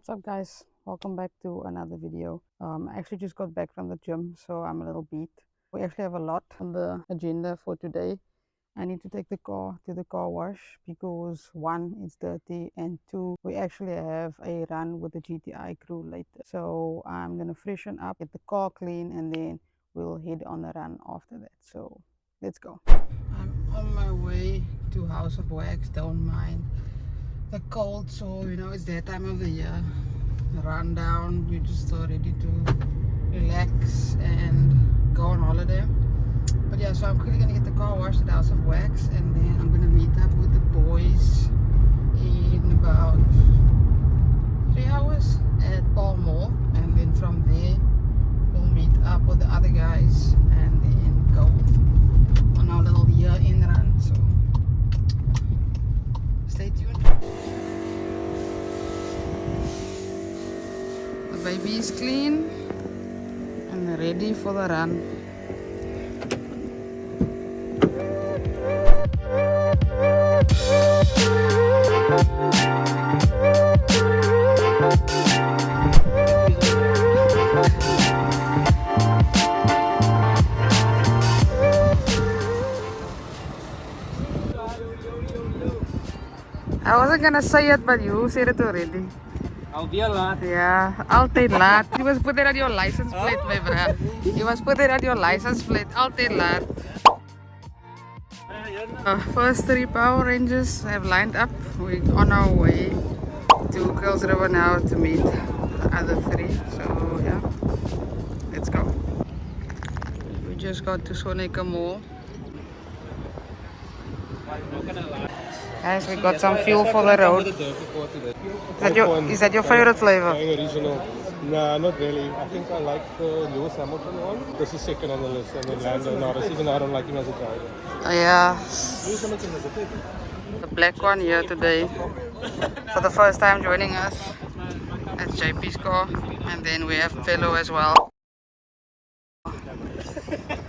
What's up guys, welcome back to another video. I actually just got back from the gym, so I'm a little beat. We actually have a lot on the agenda for today. I need to take the car to the car wash because one, it's dirty, and two, we actually have a run with the GTI crew later. So I'm gonna freshen up, get the car clean, and then we'll head on a run after that. So let's go. I'm on my way to House of Wax, don't mind the cold, so you know it's that time of the year. Run down, we're just ready to relax and go on holiday. But yeah, so I'm quickly gonna get the car washed at House of Wax, and then I'm gonna meet up with the boys in about 3 hours at Paarl Mall, and then from there we'll meet up with the other guys and then go on our little year-end run. So stay tuned. The baby is clean and ready for the run. I wasn't gonna say it, but you said it already. I'll be a lot. Yeah, altyd laat. You must put it on your license plate, my brother. You must put it on your license plate. Altyd laat. First 3 Power Rangers have lined up. We're on our way to Girls River now to meet the other 3. So yeah, let's go. We just got to Soneike Mall. Guys, we got some fuel for the road. Is that your favorite flavor? Original. Nah, not really. I think I like the Lewis Hamilton one. This is second on the list, and then Lando Norris, even though I don't like him as a driver. Yeah. Lewis Hamilton is a favorite. The black one here today. For the first time joining us. That's JP's car. And then we have Fellow as well.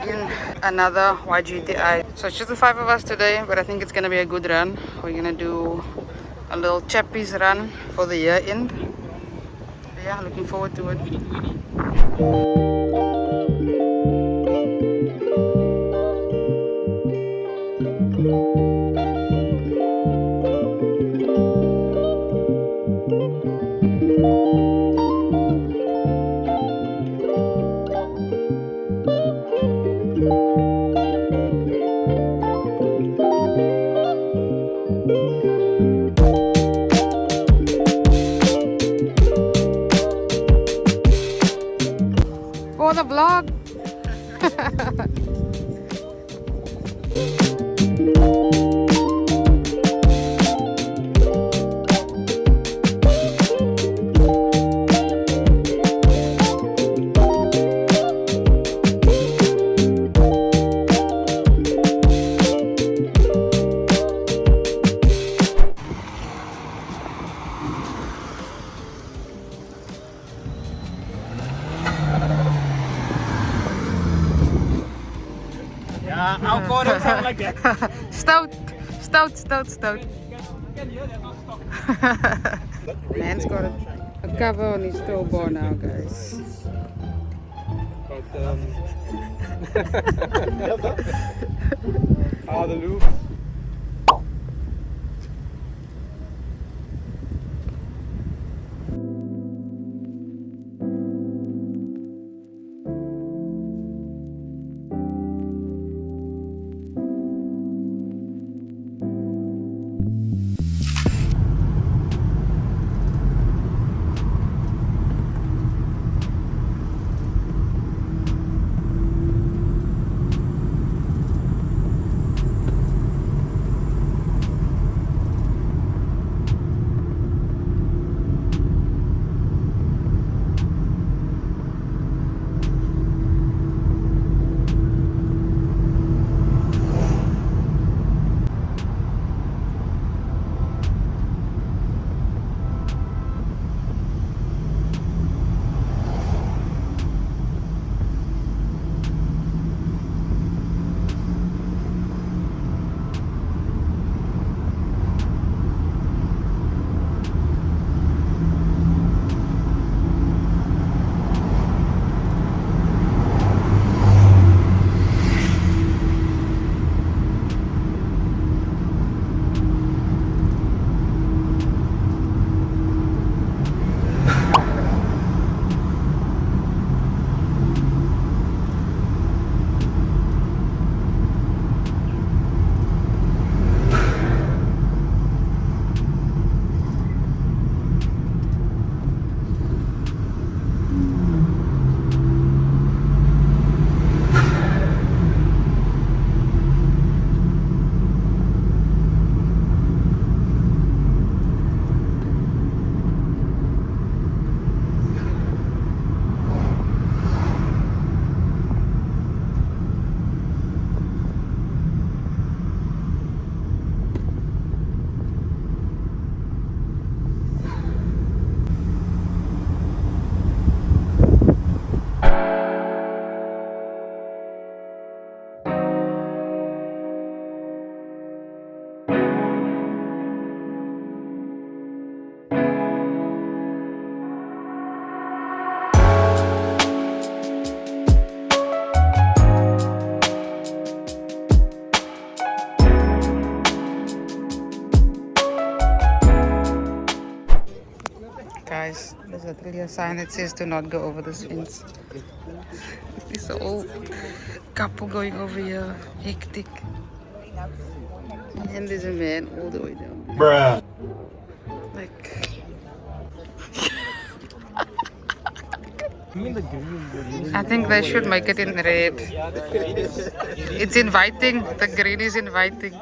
In another YGTI. So it's just the 5 of us today, but I think it's gonna be a good run. We're gonna do a little chappies run for the year end. Yeah, looking forward to it. For the vlog. Our car don't sound like that. Stout. Man's got a cover on his toe bar now, guys. Ah, the loop. guys. There's literally a sign that says do not go over this fence. There's an old couple going over here. Hectic. And then there's a man all the way down there. Bruh. Like... I think they should make it in red. It's inviting. The green is inviting.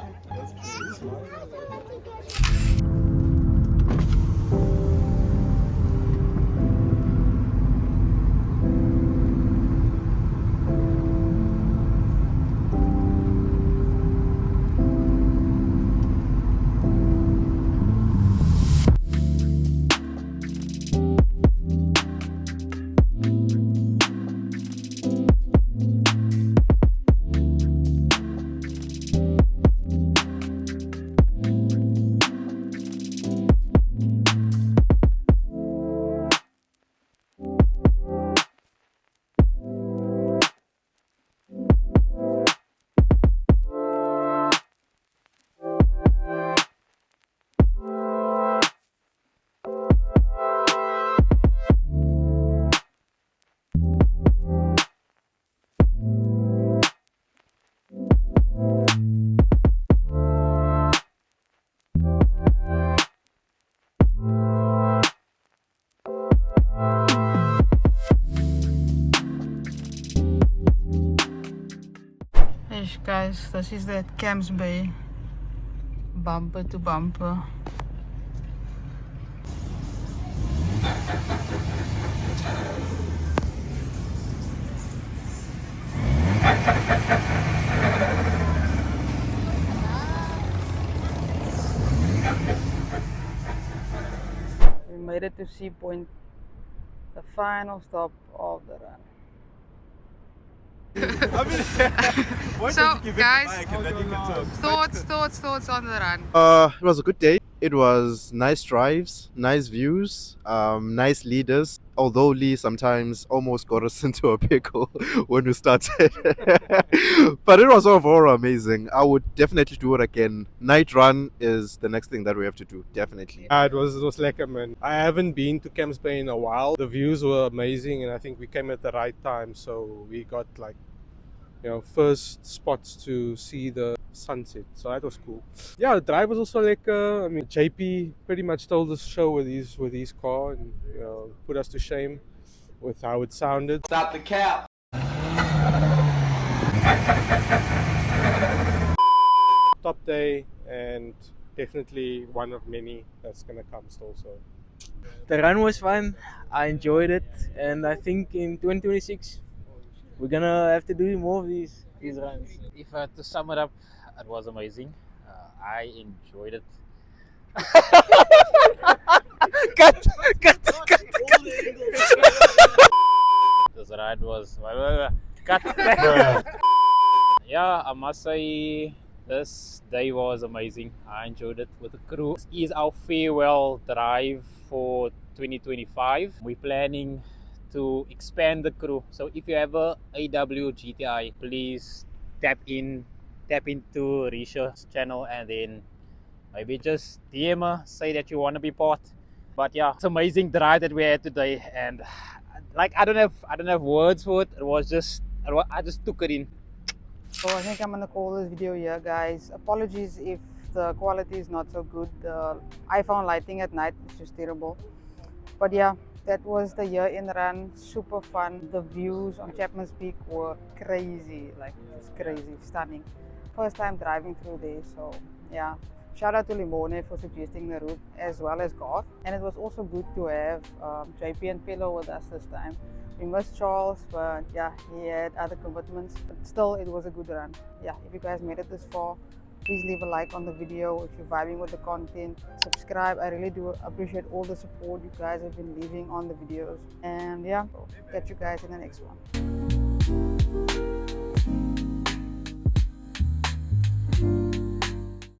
Guys, this is the Camps Bay bumper to bumper. We made it to Sea Point, the final stop of the run. So guys, thoughts on the run. It was a good day. It was nice drives, nice views, nice leaders. Although Lee sometimes almost got us into a pickle when we started. But it was overall amazing. I would definitely do it again. Night run is the next thing that we have to do, definitely. It was lekker, man. I haven't been to Camps Bay in a while. The views were amazing and I think we came at the right time, so we got like, you know, first spots to see the sunset, so that was cool. Yeah, the drive was also like I mean, JP pretty much stole the show with his car and, you know, put us to shame with how it sounded. Stop the cap. Top day and definitely one of many that's gonna come still. So the run was fun. I enjoyed it, and I think in 2026 we're gonna have to do more of these runs. If I had to sum it up, it was amazing. I enjoyed it. cut. This ride was cut. Yeah, I must say this day was amazing. I enjoyed it with the crew. This is our farewell drive for 2025. We're planning to expand the crew, so if you have a AW GTI, please tap into Risha's channel and then maybe just DM her, say that you want to be part. But yeah, it's amazing drive that we had today, and like I don't have words for it. It was just, I just took it in. So I think I'm gonna call this video here, guys. Apologies if the quality is not so good. The iPhone lighting at night is just terrible. But yeah, that was the year-end run. Super fun. The views on Chapman's Peak were crazy, like just crazy, stunning. First time driving through there, so yeah. Shout out to Limone for suggesting the route as well as Garth. And it was also good to have JP and Polo with us this time. We missed Charles, but yeah, he had other commitments. But still, it was a good run. Yeah, if you guys made it this far, please leave a like on the video if you're vibing with the content. Subscribe. I really do appreciate all the support you guys have been leaving on the videos. And yeah, catch you guys in the next one.